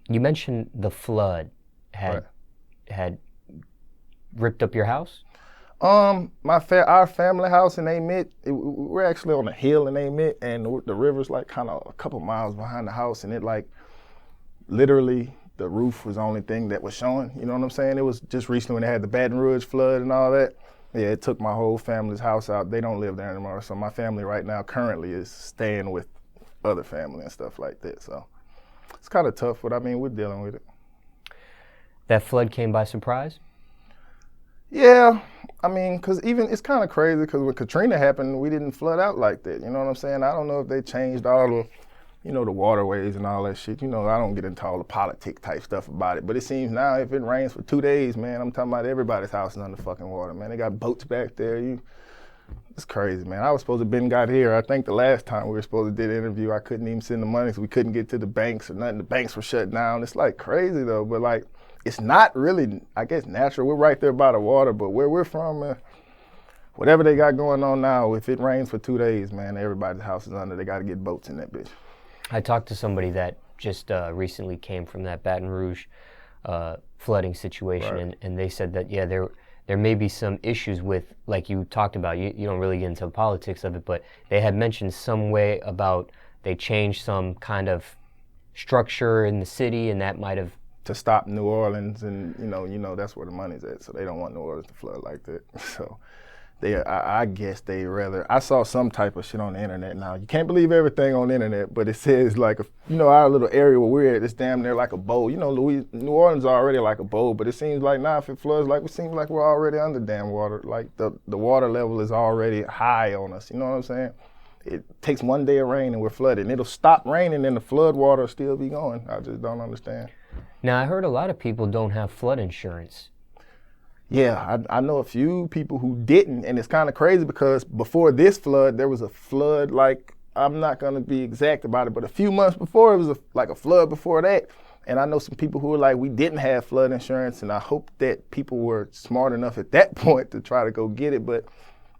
You mentioned the flood had ripped up your house? Our family house in Amite, we're actually on a hill in Amite, and the river's like kind of a couple miles behind the house, and it like literally the roof was the only thing that was showing. You know what I'm saying? It was just recently when they had the Baton Rouge Flood and all that. Yeah, it took my whole family's house out. They don't live there anymore, so my family right now currently is staying with other family and stuff like that. So it's kind of tough, but I mean, we're dealing with it. That flood came by surprise? Yeah, I mean, because even it's kind of crazy because when Katrina happened, we didn't flood out like that. You know what I'm saying? I don't know if they changed all the, the waterways and all that shit. I don't get into all the politic type stuff about it, but it seems now if it rains for 2 days, man, I'm talking about everybody's house is under fucking water, man. They got boats back there. It's crazy, man. I was supposed to have been got here. I think the last time we were supposed to do the interview, I couldn't even send the money, so we couldn't get to the banks or nothing. The banks were shut down. It's like crazy though, but like, it's not really, I guess, natural. We're right there by the water, but where we're from, whatever they got going on now, if it rains for 2 days, man, everybody's house is under. They got to get boats in that bitch. I talked to somebody that just recently came from that Baton Rouge flooding situation, Right. and they said that, yeah, there may be some issues with, like you talked about, you don't really get into the politics of it, but they had mentioned some way about they changed some kind of structure in the city, and that might have to stop New Orleans, and that's where the money's at. So they don't want New Orleans to flood like that. So I guess they rather. I saw some type of shit on the internet. Now you can't believe everything on the internet, but it says like our little area where we're at, it's damn near like a bowl. New Orleans is already like a bowl, but it seems like now if it floods, like it seems like we're already under damn water. Like the water level is already high on us. You know what I'm saying? It takes 1 day of rain and we're flooded. It'll stop raining and the flood water will still be going. I just don't understand. Now, I heard a lot of people don't have flood insurance. Yeah, I know a few people who didn't, and it's kind of crazy because before this flood, there was a flood, like, I'm not going to be exact about it, but a few months before, it was a flood before that. And I know some people who were like, we didn't have flood insurance, and I hope that people were smart enough at that point to try to go get it. But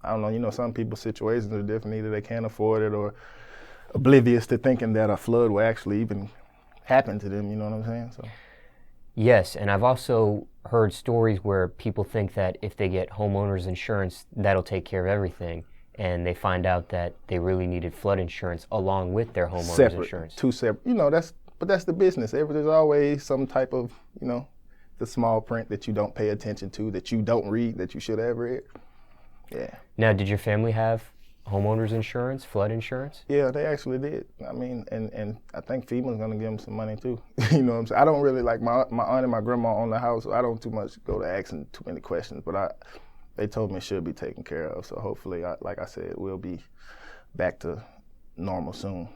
I don't know, some people's situations are different. Either they can't afford it or oblivious to thinking that a flood will actually even happen to them, you know what I'm saying? So. Yes, and I've also heard stories where people think that if they get homeowners insurance, that'll take care of everything, and they find out that they really needed flood insurance along with their homeowners insurance. Two separate, that's the business. There's always some type of, the small print that you don't pay attention to, that you don't read, that you should have read. Yeah. Now, did your family have homeowners insurance, flood insurance? Yeah, they actually did. I mean, and I think FEMA's gonna give them some money too. You know what I'm saying? I don't really like my aunt and my grandma own the house, so I don't too much go to asking too many questions, but they told me it should be taken care of. So hopefully, like I said, we'll be back to normal soon.